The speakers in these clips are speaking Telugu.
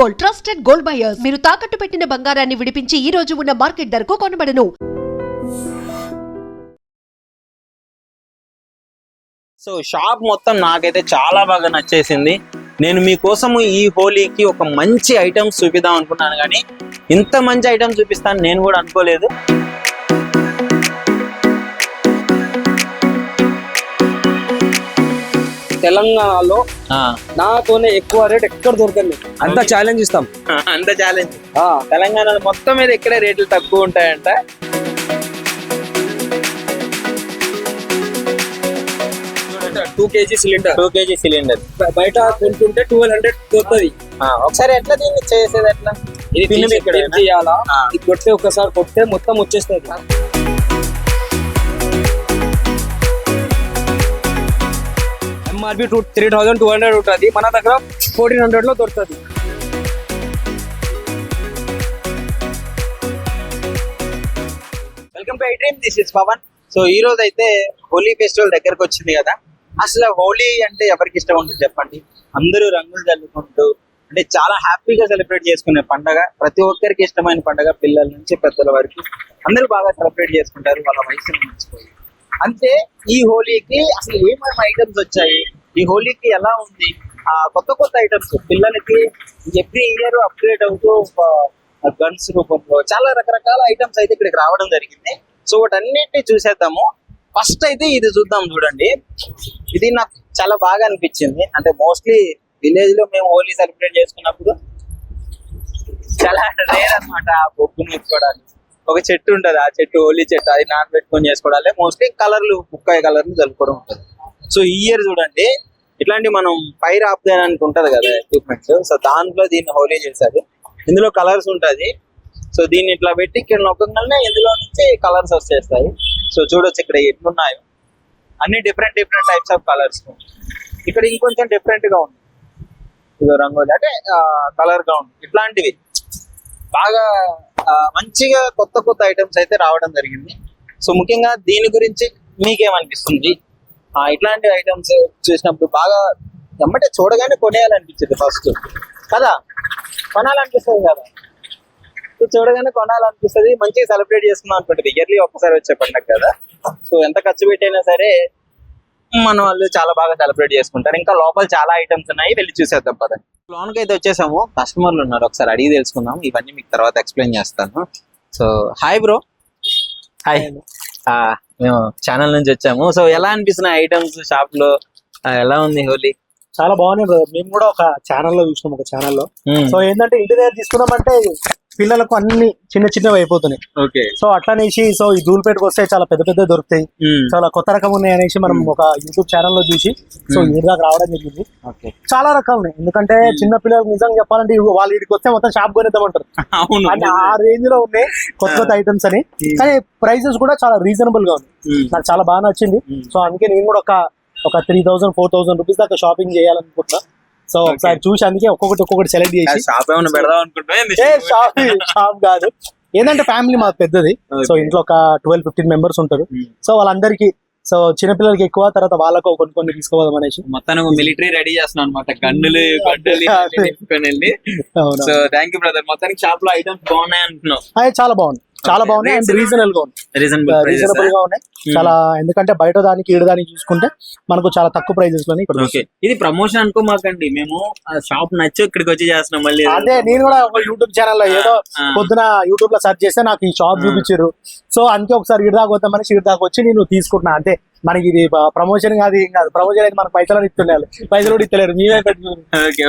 Gold, trusted gold buyers. మీరు తాకట్టు పెట్టిన బంగారాన్ని విడిపించి ఈ రోజు ఉన్న మార్కెట్ ధరకు కొనబడను. సో షాప్ మొత్తం నాకైతే చాలా బాగా నచ్చేసింది. నేను మీకోసము ఈ హోలీకి ఒక మంచి ఐటమ్స్ చూపిద్దాం అనుకున్నాను, కానీ ఇంత మంచి ఐటమ్స్ చూపిస్తాను నేను కూడా అనుకోలేదు. తెలంగాణలో నాతోనే ఎక్కువ రేట్ ఎక్కడ దొరకండి, అంత ఛాలెంజ్ ఇస్తాం. అంత ఛాలెంజ్ తెలంగాణలో మొత్తం మీద ఎక్కడే రేట్లు తక్కువ ఉంటాయంట. 2 kg సిలిండర్, 2 kg సిలిండర్ బయట కొంటుంటే 1200 దొరుకుతుంది. ఒకసారి ఎట్లా దీన్ని చేసేది, ఎట్లా ఇది చేయాలా? ఇది కొట్టే ఒకసారి కొట్టే మొత్తం వచ్చేస్తుంది. ఎంఆర్పి 3200 ఉంటుంది, మన దగ్గర 1400 లో దొరుకుతుంది. Welcome to I dream, this is Pavan. So ఈ రోజు అయితే హోలీ ఫెస్టివల్ దగ్గరకు వచ్చింది కదా. అసలు హోలీ అంటే ఎవరికి ఇష్టం ఉంటుంది చెప్పండి? అందరూ రంగులు చల్లుకుంటూ అంటే చాలా హ్యాపీగా సెలబ్రేట్ చేసుకునే పండగ, ప్రతి ఒక్కరికి ఇష్టమైన పండగ. పిల్లల నుంచి పెద్దల వరకు అందరూ బాగా సెలబ్రేట్ చేసుకుంటారు వాళ్ళ వయసును మర్చిపోయి. అంతే ఈ హోలీకి అసలు ఏమేమి ఐటమ్స్ వచ్చాయి, ఈ హోలీకి ఎలా ఉంది, కొత్త ఐటమ్స్ పిల్లలకి ఎవ్రీ ఇయర్ అప్గ్రేడ్ అవుతూ గన్స్ రూపంలో చాలా రకరకాల ఐటమ్స్ అయితే ఇక్కడికి రావడం జరిగింది. సో వాటన్నిటిని చూసేద్దాము. ఫస్ట్ అయితే ఇది చూద్దాం. చూడండి, ఇది నాకు చాలా బాగా అనిపించింది. అంటే మోస్ట్లీ విలేజ్ లో మేము హోలీ సెలబ్రేట్ చేసుకున్నప్పుడు చాలా రేర్ అనమాట బొగ్గును వేసుకోవడానికి. ఒక చెట్టు ఉంటుంది, ఆ చెట్టు హోలీ చెట్టు, అది పెట్టుకొని చేసుకోవడాలి. మోస్ట్లీ కలర్లు ముక్కాయ కలర్లు జరుపుకోవడం ఉంటుంది. సో ఈ ఇయర్ చూడండి ఇట్లాంటి మనం ఫైర్ ఆఫ్ చేయడానికి ఉంటది కదా ఎక్విప్మెంట్స్, సో దాంట్లో దీన్ని హోలీ చేశారు. ఇందులో కలర్స్ ఉంటుంది. సో దీన్ని ఇట్లా పెట్టి ఇక్కడ నొక్కగానే ఇందులో నుంచి కలర్స్ వచ్చేస్తాయి. సో చూడొచ్చు ఇక్కడ ఎట్లున్నాయో అన్ని డిఫరెంట్ టైప్స్ ఆఫ్ కలర్స్. ఇక్కడ ఇంకొంచెం డిఫరెంట్ గా ఉంది, ఇదో రంగోలి అంటే కలర్ గా ఉంది. ఇట్లాంటివి బాగా మంచిగా కొత్త ఐటమ్స్ అయితే రావడం జరిగింది. సో ముఖ్యంగా దీని గురించి మీకేమనిపిస్తుంది? ఇట్లాంటి ఐటమ్స్ చూసినప్పుడు బాగా ఎమ్మటే చూడగానే కొనేయాలనిపించింది ఫస్ట్ కదా, కొనాలనిపిస్తుంది కదా, చూడగానే కొనాలనిపిస్తుంది. మంచిగా సెలబ్రేట్ చేసుకుందాం అనుకుంటుంది. ఇయర్లీ ఒక్కసారి వచ్చే పండుగ కదా. సో ఎంత ఖర్చు పెట్టైనా సరే మన వాళ్ళు చాలా బాగా సెలబ్రేట్ చేసుకుంటారు. ఇంకా లోపల చాలా ఐటమ్స్ ఉన్నాయి, వెళ్ళి చూసేద్దాం పదండి. లోన్కి అయితే వచ్చేసాము, కస్టమర్లు ఉన్నారు, ఒకసారి అడిగి తెలుసుకుందాం. ఇవన్నీ మీకు తర్వాత ఎక్స్ప్లెయిన్ చేస్తాను. So hi bro. హాయ్, మేము ఛానల్ నుంచి వచ్చాము. సో ఎలా అనిపిస్తున్నాయి ఐటమ్స్ షాప్ లో, ఎలా ఉంది హోలీ? చాలా బాగున్నాయి బ్రదర్. మేము కూడా ఒక ఛానల్లో చూసినాం, ఒక ఛానల్లో. సో ఏంటంటే ఇంటి దగ్గర తీసుకున్నామంటే పిల్లలకు అన్ని చిన్నవి అయిపోతున్నాయి. ఓకే. సో అట్లనేసి సో ఈ ధూళిపేటకు వస్తే చాలా పెద్ద దొరుకుతాయి, చాలా కొత్త రకం ఉన్నాయి అనేసి మనం ఒక యూట్యూబ్ ఛానల్లో చూసి సో ఈ దాకా రావడం జరిగింది. చాలా రకాలు ఉన్నాయి. ఎందుకంటే చిన్న పిల్లలకు నిజంగా చెప్పాలంటే వాళ్ళు ఇక్కడికి వస్తే మొత్తం షాప్ కొనేద్దామంటారు. అంటే ఆ రేంజ్ లో ఉన్నాయి కొత్త ఐటమ్స్ అని. కానీ ప్రైసెస్ కూడా చాలా రీజనబుల్ గా ఉన్నాయి. నాకు చాలా బాగా నచ్చింది. సో అందుకే నేను కూడా ఒక 3000-4000 రూపీస్ దాకా షాపింగ్ చేయాలనుకుంటున్నా. సో ఒకసారి చూసి అందుకే ఒక్కొక్కటి సెలెక్ట్ చేసి షాప్ కాదు, ఏంటంటే ఫ్యామిలీ మాకు పెద్దది. సో ఇంట్లో ఒక 12-15 మెంబర్స్ ఉంటారు. సో వాళ్ళందరికీ, సో చిన్నపిల్లలకి ఎక్కువ, తర్వాత వాళ్ళకు కొన్ని తీసుకోవడం అనేసి మొత్తం మిలిటరీ రెడీ చేస్తున్నాం అనమాట. గన్నులు సో థ్యాంక్ యూ బ్రదర్. మొత్తానికి షాప్ లో ఐటమ్స్ బాగున్నాయి అంటున్నావు. చాలా బాగున్నాయి అండ్ రీజనబుల్ గా ఉన్నాయి చాలా. ఎందుకంటే బయట దానికి ఈడదానికి చూసుకుంటే మనకు చాలా తక్కువ ప్రైజెస్ లోనే ఇక్కడ. ఇది ప్రమోషన్ అనుకోమాకండి, మేము షాప్ నచ్చి ఇక్కడికి వచ్చి చేస్తున్నాం. మళ్ళీ అదే నేను కూడా ఒక యూట్యూబ్ ఛానల్ లో ఏదో పొద్దున యూట్యూబ్ లో సెర్చ్ చేస్తే నాకు ఈ షాప్ చూపించారు. సో అందుకే ఒకసారి ఈడదాకా వద్దామని ఈడదాకా వచ్చి నేను తీసుకుంటున్నా. అంతే, మనకి ఇది ప్రమోషన్ కాదు, ఏం కాదు. ప్రమోషన్ అయితే మనకు పైసలు ఇస్తుండాలి, పైసలు కూడా ఇస్తలేరు, మీవే పెట్టుకున్నారు.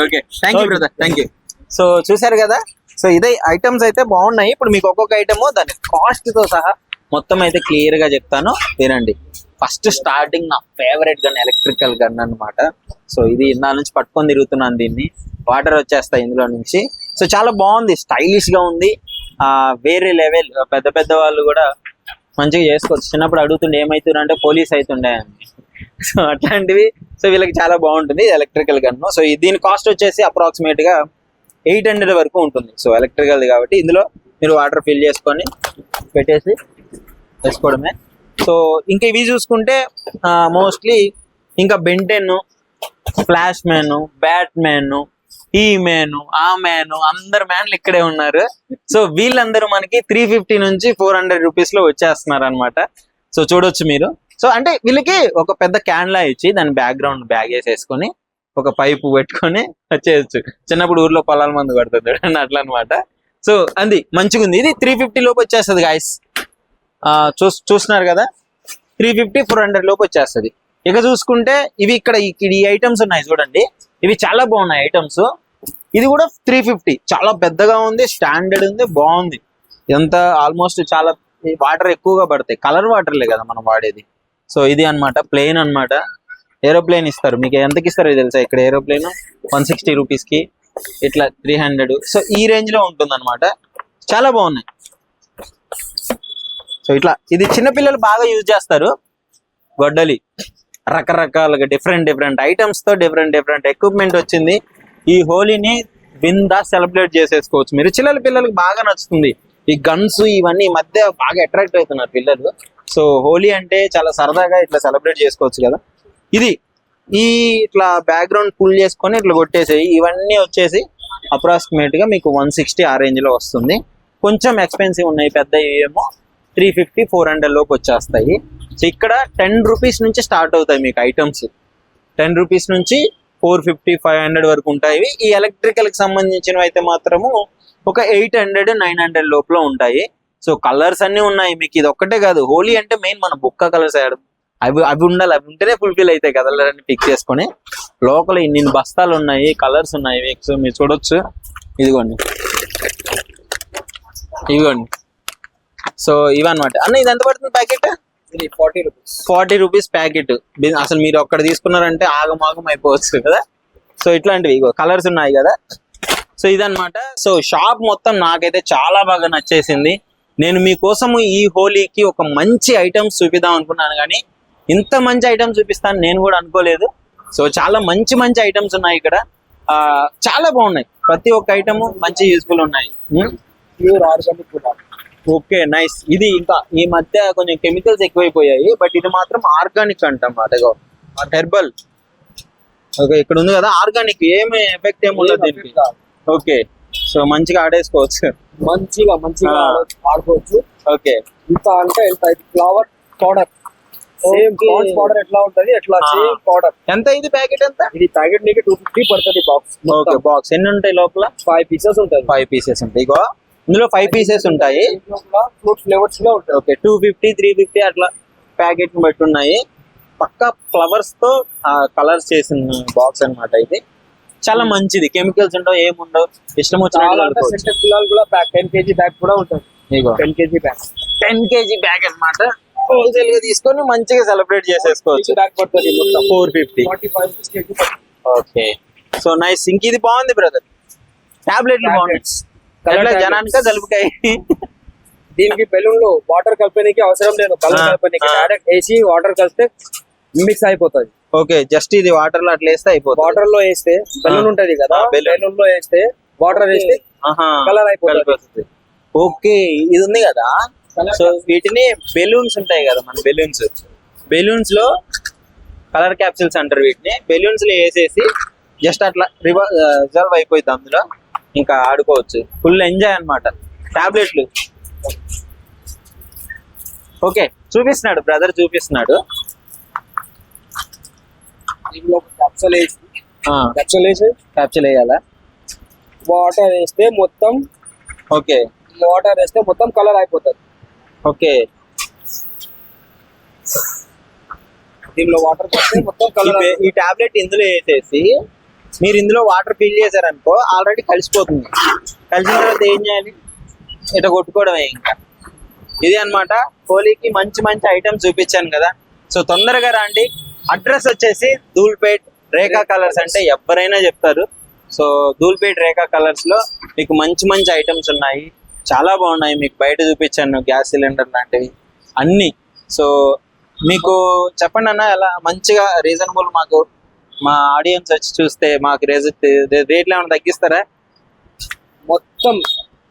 Okay, thank you brother, thank you. So చూసారు కదా, సో ఇదే ఐటమ్స్ అయితే బాగున్నాయి. ఇప్పుడు మీకు ఒక్కొక్క ఐటమ్ దాని కాస్ట్ తో సహా మొత్తం అయితే క్లియర్ గా చెప్తాను, వినండి. ఫస్ట్ స్టార్టింగ్ నా ఫేవరెట్ గన్, ఎలక్ట్రికల్ గన్ అన్నమాట. సో ఇది నా నుంచి పట్టుకొని తిరుగుతున్నాను, దీన్ని వాటర్ వచ్చేస్తాయి ఇందులో నుంచి. సో చాలా బాగుంది, స్టైలిష్ గా ఉంది, వేరే లెవెల్. పెద్ద వాళ్ళు కూడా మంచిగా చేసుకోవచ్చు. చిన్నప్పుడు అడుగుతుండే ఏమైతుండే అంటే పోలీస్ అవుతుండే అని. సో అట్లాంటివి. సో వీళ్ళకి చాలా బాగుంటుంది ఎలక్ట్రికల్ గన్. సో దీని కాస్ట్ వచ్చేసి అప్రాక్సిమేట్ గా 800 వరకు ఉంటుంది. సో ఎలక్ట్రికల్ కాబట్టి ఇందులో మీరు వాటర్ ఫిల్ చేసుకొని పెట్టేసి వేసుకోవడమే. సో ఇంకా ఇవి చూసుకుంటే మోస్ట్లీ ఇంకా Ben Ten, flash man, bat man, ఈ మ్యాన్ ఆ మ్యాన్ అందరు మ్యాన్లు ఇక్కడే ఉన్నారు. సో వీళ్ళందరూ మనకి 350 నుంచి 400 రూపీస్ లో వచ్చేస్తున్నారు అనమాట. సో చూడొచ్చు మీరు. సో అంటే వీళ్ళకి ఒక పెద్ద క్యాన్ లా ఇచ్చి దాని బ్యాక్గ్రౌండ్ బ్యాగ్ వేసేసుకొని ఒక పైపు పెట్టుకొని వచ్చేయచ్చు. చిన్నప్పుడు ఊర్లో పొలాల మందు పడుతుంది అట్లా అనమాట. సో అది మంచిగా ఉంది. ఇది 350 లోపు వచ్చేస్తుంది గాయస్. చూస్తున్నారు కదా, 350-400 లోపు వచ్చేస్తుంది. ఇక చూసుకుంటే ఇవి ఇక్కడ ఈ ఐటమ్స్ ఉన్నాయి చూడండి, ఇవి చాలా బాగున్నాయి ఐటమ్స్. ఇది కూడా 350, చాలా పెద్దగా ఉంది, స్టాండర్డ్ ఉంది, బాగుంది. ఎంత ఆల్మోస్ట్ చాలా వాటర్ ఎక్కువగా పడతాయి, కలర్ వాటర్లే కదా మనం వాడేది. సో ఇది అన్నమాట, ప్లేన్ అన్నమాట. ఏరోప్లేన్ ఇస్తారు, మీకు ఎంతకి ఇస్తారో తెలుసా ఇక్కడ ఏరోప్లేన్ 160 రూపీస్కి, ఇట్లా 300. సో ఈ రేంజ్ లో ఉంటుంది అనమాట, చాలా బాగున్నాయి. సో ఇట్లా ఇది చిన్నపిల్లలు బాగా యూజ్ చేస్తారు. గొడ్డలి రకరకాలుగా డిఫరెంట్ ఐటమ్స్ తో డిఫరెంట్ ఎక్విప్మెంట్ వచ్చింది. ఈ హోలీని బిందా సెలబ్రేట్ చేసేసుకోవచ్చు మీరు. పిల్లలకి బాగా నచ్చుతుంది ఈ గన్స్ ఇవన్నీ. ఈ మధ్య బాగా అట్రాక్ట్ అవుతున్నారు పిల్లలు. సో హోలీ అంటే చాలా సరదాగా ఇట్లా సెలబ్రేట్ చేసుకోవచ్చు కదా. ఇది ఈ ఇట్లా బ్యాక్గ్రౌండ్ పుల్ చేసుకొని ఇట్లా కొట్టేసేయి. ఇవన్నీ వచ్చేసి అప్రాక్సిమేట్ గా మీకు 160 ఆ రేంజ్ లో వస్తుంది. కొంచెం ఎక్స్పెన్సివ్ ఉన్నాయి, పెద్ద ఏమో 350-400 లోపు వచ్చేస్తాయి. సో ఇక్కడ 10 రూపీస్ నుంచి స్టార్ట్ అవుతాయి మీకు ఐటమ్స్. 10 రూపీస్ నుంచి 450-500 వరకు ఉంటాయి. ఈ ఎలక్ట్రికల్ కి సంబంధించినవి అయితే మాత్రము ఒక 800-900 లోపల ఉంటాయి. సో కలర్స్ అన్ని ఉన్నాయి మీకు. ఇది ఒక్కటే కాదు, హోలీ అంటే మెయిన్ మన బుక్క కలర్స్ వేయడం, అవి ఉండాలి. అవి ఉంటేనే ఫుల్ఫిల్ అవుతాయి కలర్ అన్ని పిక్ చేసుకొని. లోపల ఇన్ని బస్తాలు ఉన్నాయి, కలర్స్ ఉన్నాయి. సో మీరు చూడొచ్చు, ఇదిగోండి. సో ఇవన్నమాట అన్న. ఇది ఎంత పడుతుంది ప్యాకెట్? 40 rupees packet. అసలు మీరు ఒక్కడ తీసుకున్నారంటే ఆగమాగం అయిపోవచ్చు కదా. సో ఇట్లాంటివి కలర్స్ ఉన్నాయి కదా. సో ఇదన్నమాట. సో షాప్ మొత్తం నాకైతే చాలా బాగా నచ్చేసింది. నేను మీకోసము ఈ హోలీకి ఒక మంచి ఐటమ్స్ చూపిద్దాం అనుకున్నాను, కానీ ఇంత మంచి ఐటమ్స్ చూపిస్తాను నేను కూడా అనుకోలేదు. సో చాలా మంచి ఐటమ్స్ ఉన్నాయి ఇక్కడ, చాలా బాగున్నాయి. ప్రతి ఒక్క ఐటమ్ మంచి యూస్ఫుల్ ఉన్నాయి. Okay, nice. ఇది ఇంకా ఈ మధ్య కొంచెం కెమికల్స్ ఎక్కువైపోయాయి, బట్ ఇది మాత్రం ఆర్గానిక్ అంటాం అదేగో హెర్బల్. ఓకే, ఇక్కడ ఉంది కదా ఆర్గానిక్, ఏమి ఎఫెక్ట్ ఏమి ఉండదు దీనికి. ఓకే, సో మంచిగా ఆడేసుకోవచ్చు, మంచిగా ఆడుకోవచ్చు. ఓకే, ఇంత అంటే ఫ్లవర్ పౌడర్, సేమ్ పౌడర్ ఎట్లా ఉంటది ఎట్లా సేమ్ పౌడర్. ఎంత ఇది ప్యాకెట్? ఎంత ఇది ప్యాకెట్ నీకు 250 పడుతుంది బాక్స్. ఓకే, బాక్స్ ఎన్ని ఉంటాయి లోపల? 5 పీసెస్ ఉంటాయి. 5 పీసెస్ ఉంటాయి. ఇగో ఇందులో 5 పీసెస్ ఉంటాయి. ఫ్రూట్ ఫ్లేవర్స్ లో ఉంటాయి. ఓకే, 250-350 అట్లా ప్యాకెట్ బట్టి ఉన్నాయి. పక్కా ఫ్లవర్స్ తో కలర్స్ చేసిన బాక్స్ అన్నమాట. ఇది చాలా మంచిది, కెమికల్స్ ఉండవు, ఏముండవు, ఇష్టం వచ్చిన పిల్లలు కూడా 10 kg బ్యాగ్ కూడా ఉంటుంది. 10 kg బ్యాగ్, 10 kg బ్యాగ్ అన్నమాట. హోల్సేల్ గా తీసుకొని మంచిగా సెలబ్రేట్ చేసేసుకోవచ్చు. బ్యాగ్ పడుతుంది 450. 45 kg. Okay, so nice. ఇంక ఇది బాగుంది బ్రదర్, టాబ్లెట్లు బాగుంది. జనానిక జలుబుకాయ. దీనికి బెలూన్లు వాటర్ కలిపేనికి అవసరం లేదు, కలర్ కలిపేనికి డైరెక్ట్ వేసి వాటర్ కలిపితే మిక్స్ అయిపోతుంది. ఓకే, జస్ట్ ఇది వాటర్ లో అట్లా వేస్తే అయిపోతుంది. వాటర్ లో వేస్తే బెలూన్ ఉంటది కదా, బెలూన్ లో వేస్తే వాటర్ వేస్తే కలర్ అయిపోతుంది. ఓకే, ఇది ఉంది కదా. సో వీటిని బెలూన్స్ ఉంటాయి కదా, మన బెలూన్స్ లో కలర్ క్యాప్సిల్స్ అంటారు వీటిని. బెలూన్స్ లో వేసేసి జస్ట్ అట్లా రిజర్వ్ అయిపోయింది, అందులో ఇంకా ఆడుకోవచ్చు. ఫుల్ ఎంజాయ్ అన్నమాట. టాబ్లెట్లు ఓకే, చూపిస్తున్నాడు బ్రదర్, చూపిస్తున్నాడు. క్యాప్సూల్ వేయాలా? వాటర్ వేస్తే మొత్తం, ఓకే, వాటర్ వేస్తే మొత్తం కలర్ అయిపోతుంది. ఓకే, దీనిలో వాటర్ పోస్తే మొత్తం కలర్. ఈ టాబ్లెట్ ఇందులో వేసేసి మీరు ఇందులో వాటర్ ఫిల్ చేశారనుకో, ఆల్రెడీ కలిసిపోతుంది. కలిసిన తర్వాత ఏం చేయాలి? ఇట్లా కొట్టుకోవడమే ఇంకా. ఇది అన్నమాట. హోలీకి మంచి ఐటమ్స్ చూపించాను కదా. సో తొందరగా రండి. అడ్రస్ వచ్చేసి ధూల్పేట్ రేఖా కలర్స్ అంటే ఎవరైనా చెప్తారు. సో ధూల్పేట్ రేఖా కలర్స్ లో మీకు మంచి ఐటమ్స్ ఉన్నాయి, చాలా బాగున్నాయి. మీకు బయట చూపించాను గ్యాస్ సిలిండర్ లాంటివి అన్ని. సో మీకు చెప్పండి అన్న, ఎలా మంచిగా రీజనబుల్, మాకు మా ఆడియన్స్ వచ్చి చూస్తే మాకు రేట్లు ఏమైనా తగ్గిస్తారా? మొత్తం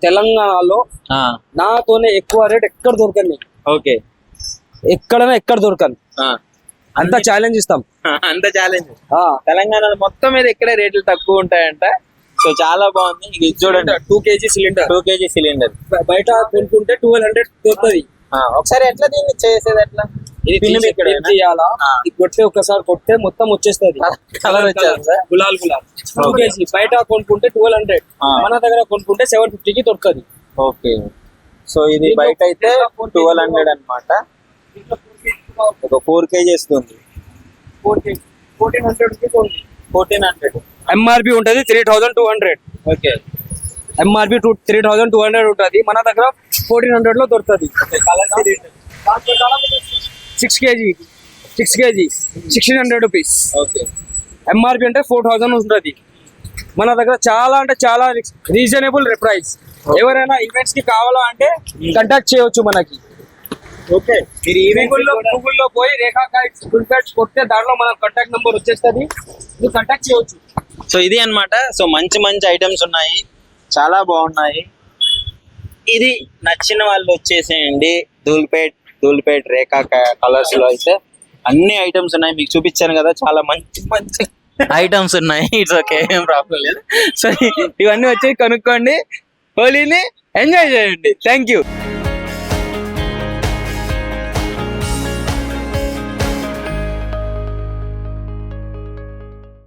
తెలంగాణలో నాతోనే ఎక్కువ రేట్ ఎక్కడ దొరకండి. ఓకే, ఎక్కడ దొరకను, అంత ఛాలెంజ్ ఇస్తాం. అంత ఛాలెంజ్ తెలంగాణలో మొత్తం మీద ఎక్కడే రేట్లు తక్కువ ఉంటాయంట. సో చాలా బాగుంది. ఇది చూడండి 2 kg సిలిండర్ 2 kg సిలిండర్. బయట కొనుక్కుంటే 1200 దొరుకుతుంది. ఒకసారి ఎట్లా దీన్ని చేసేది ఎట్లా? ఇది పిన్ ఇక్కడ చేయాలా? ఇది కొట్టే ఒకసారి కొట్టే మొత్తం వచ్చేస్తుంది. కలర్ వచ్చేది గులాల్ 2 kg బయట కొనుక్కుంటే 1200, మన దగ్గర కొనుక్కుంటే 750 కి దొరుకుతుంది. ఓకే. సో ఇది బయట అయితే 1200 అన్నమాట. ఒక 4 kg వస్తుంది. 1400 రూపీస్ ఉంది. 1400. ఎంఆర్పి ఉంటది 3200. ఓకే. ఎంఆర్పి 3200 ఉంటది, మన దగ్గర 1400 లో దొరుకుతుంది. 6 kg 1600 రూపీస్. ఓకే. ఎంఆర్పి అంటే 4000 ఉంటుంది. మన దగ్గర చాలా అంటే చాలా రీజనబుల్ ప్రైస్. ఎవరైనా ఈవెంట్స్ కి కావాలా అంటే కాంటాక్ట్ చేయవచ్చు మనకి. ఓకే. మీరు ఈవెంట్ గూగుల్లో పోయి రేఖా కైట్స్ ఫుల్ కైట్స్ కొడితే దాంట్లో మన కాంటాక్ట్ నెంబర్ వచ్చేస్తుంది, మీరు కాంటాక్ట్ చేయవచ్చు. సో ఇది అన్నమాట. సో మంచి మంచి ఐటమ్స్ ఉన్నాయి, చాలా బాగున్నాయి. ఇది నచ్చిన వాళ్ళు వచ్చేసేయండి. ధూల్పేట్ రేఖా కలర్స్ లో అయితే అన్ని ఐటమ్స్ ఉన్నాయి. మీకు చూపించాను కదా, చాలా మంచి మంచి ఐటమ్స్ ఉన్నాయి. ఇట్స్ ఓకే, ఏం ప్రాబ్లం లేదు. సో ఇవన్నీ వచ్చి కనుక్కోండి, హోలీని ఎంజాయ్ చేయండి. Thank you.